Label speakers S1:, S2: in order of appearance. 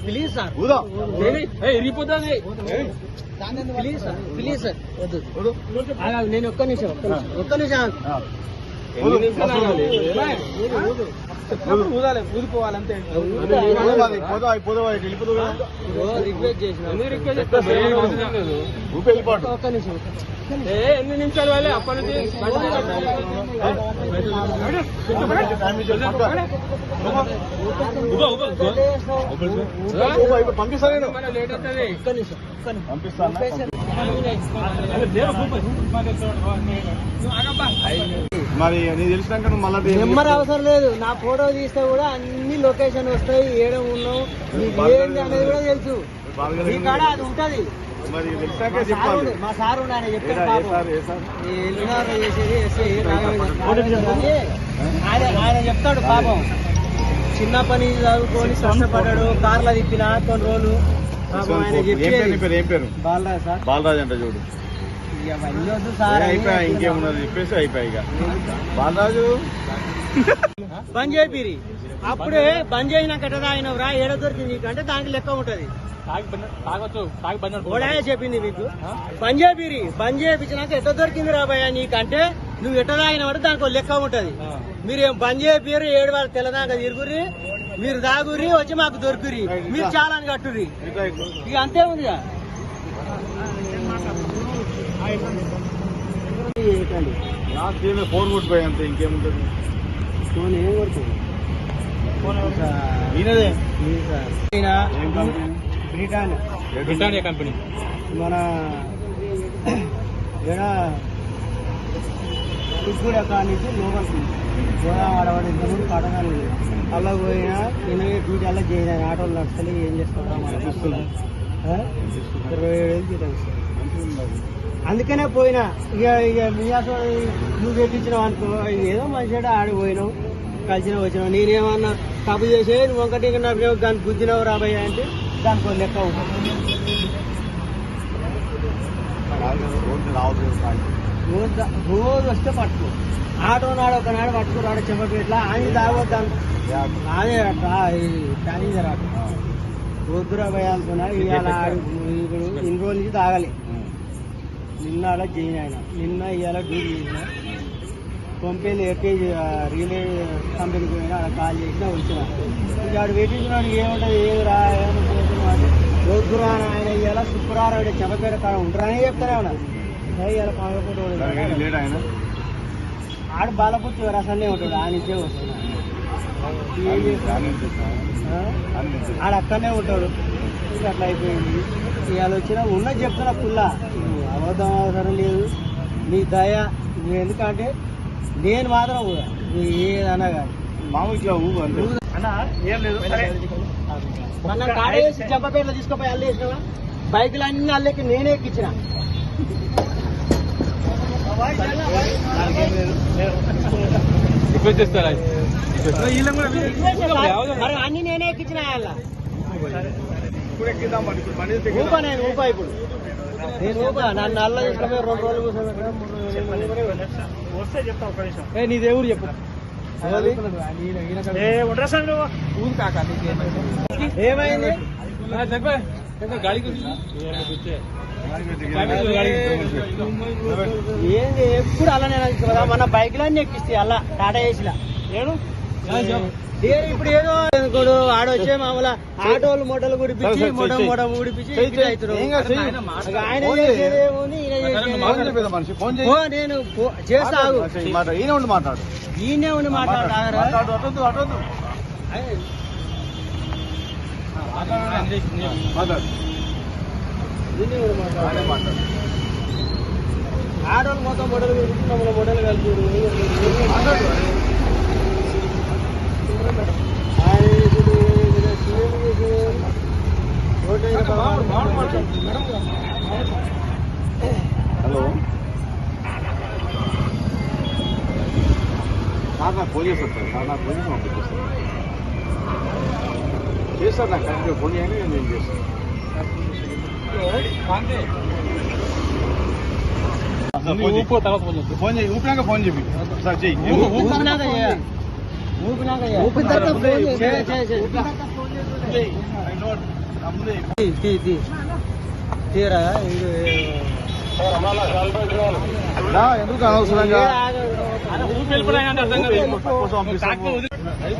S1: Please sir ఇరిగిపోతుంది please sir వద్దు నేను ఒక్క నిమిషం ఊదిపోవాలంతే రిక్వెస్ట్ చేసిన ఒక్క నిమిషం ఎన్ని నిమిషాలు వాళ్ళే అప్పటి నుంచి పంపిస్తాను లేట్ అవుతుంది
S2: మరి నీకు తెలిసినాక నువ్వు మళ్ళీ
S1: నెంబర్ అవసరం లేదు. నా ఫోటో తీస్తే కూడా అన్ని లొకేషన్ వస్తాయి, ఏడ ఉన్నావు నీకు ఏంటి అనేది కూడా తెలుసు. నీ కాడ అది ఉంటది.
S2: మరి తెలిసాక చెప్పాలి.
S1: మా సార్ ఆయన చెప్పారు ఆయన చెప్తాడు పాపం. చిన్న పని చదువుకొని కష్టపడ్డాడు, కార్లో తిప్పిన కొన్ని రోజులు.
S2: ఏం పేరు?
S1: బాలరాజ్ సార్.
S2: బాలరాజ్ అంటే చూడు
S1: వెళ్ళొద్దు సార్,
S2: అయిపోయా ఇంకేమున్నది చెప్పేసి అయిపోయా. ఇక బాలరాజు
S1: బంద్ చేపిరి. అప్పుడే బంద్ చేసినాక తాగినవురా ఏడ దొరికింది నీకంటే దానికి లెక్క ఉంటది. ఓడాయే చెప్పింది మీకు బంద్ చేపిరి. బంద్ చేయించినాక ఎట్ట దొరికింది రాబోయా నీకంటే నువ్వు ఎట్ట తాగినవాడు దానికి లెక్క ఉంటది. మీరేం బంద్ చేపిరు, 7 వారు తెల్లదాకా తిరుగురి, మీరు దాగురి వచ్చి మాకు దొరుకురి, మీరు చాలా కట్టుర్రి. ఇక అంతే ఉందిగా.
S2: ఫోన్ కొట్టిపోయి అంతే, ఇంకేముంటుంది.
S1: ఫోన్ ఏం కొడుతుంది?
S2: బ్రిటానియా కంపెనీ
S1: మన తుగ్గూడ కాడి నుంచి లోపలికి గోదావరి ఇంతకుముందు పట్టణాలు అలా పోయినా డ్యూటీ అలా చేయను. ఆటోలు నడుస్తలే ఏం చేస్తారా మన చూస్తున్నా 27,000 జీతం ఇస్తారు. అందుకనే పోయినా. ఇక మియాసో నువ్వు పెట్టించినావు అనుకో, ఏదో మంచిగా ఆడిపోయినావు, కలిసినా వచ్చినావు. నేనేమన్నా తప్పు చేసే నువ్వు ఒకటి దానికి గుద్దినావు రాబోయా అంటే దానికి లెక్క ఉంటుంది. రోజు వస్తే పట్టుకో, ఆటో నాడు ఒకనాడు పట్టుకురాడు చెంపపేట్లా ఆయన తాగొద్దాను. అదే ప్యాసింజర్ ఆటో వద్దురా భయ అనుకున్నా. ఇవాళ ఇప్పుడు ఇన్ని రోజుల నుంచి తాగాలి. నిన్న అలా చేయను ఆయన, నిన్న ఇవాళ డ్యూటీ చేసిన. పంపేది ఎయిర్టేజ్ రిలే కంపెనీకి పోయినా అలా కాల్ చేసినా వచ్చిన. ఇక ఆడు పెట్టించినాడు ఏముంటుంది, ఏమి రా ఏమంటే వద్దురా ఆయన ఇవాళ శుక్రవారం చెంపపేట కాడ ఉంటారని చెప్తానే ఉన్నారు. ఇవాళ పాలపూట ఆడు బాలపుచ్చి రసన్నే ఉంటాడు, ఆ నుంచే వస్తున్నాడు. ఆడ అక్కడనే ఉంటాడు. అట్లా అయిపోయింది. ఇవాళ వచ్చినా ఉన్నది చెప్తున్నా పుల్లా, అబద్ధం అవసరం లేదు. నీ దయ నువ్వు, ఎందుకంటే నేను మాత్రం ఏదన్నా కానీ
S2: మామూలుగా ఊగు అంతే
S1: అన్నా ఏం లేదు. మన కాడేసి జంపపేటలో తీసుకుపోయి అల్లేసినా బైకులు అన్ని అల్లెక్కి నేనే ఎక్కించిన.
S2: రిక్వెస్ట్ చేస్తారా?
S1: మరి అన్ని నేనే ఎక్కించిన. ఊపా నేను ఊపా, ఇప్పుడు నేను ఊపా. నన్ను అల్ల తీసుకుపోయి 2 రోజులు వస్తే చెప్తా. ఒక నిమిషం, నీ దేవుడు చెప్పు. ఏమైంది? ఏంది ఎప్పుడు అలానే మన బైక్లన్నీ ఎక్కిస్తాయి అలా టాటా ఏసీలా. ఇప్పుడు ఏదో అనుకోడు ఆడొచ్చే మామూలు ఆటోలు మొట్టలు గుడిపించి మొడ ఊడిపించి ఆయన చేసేదేముంది, నేను చేస్తా. ఈయనే ఉండి మాట్లాడు. ఆటోలు మొత్తం మొడలు గురించి మమ్మల్ని మొడలు కలిపి
S2: హలో సార్, నాకు ఫోన్ చేస్తారు సార్. నాకు ఫోన్ చేసి పంపిస్తాను. చేస్తారు నాకు కరెక్ట్గా ఫోన్ చేయండి, నేను చేస్తాను. ఫోన్ చేయి, ఊపినాక ఫోన్ చెప్పి సార్ చెయ్యి.
S1: ఊపినాక
S3: ఊపిన తర్వాత ఫోన్ చేయి.
S1: తీరా
S2: ఎందుకు అనవసరంగా
S1: ఇది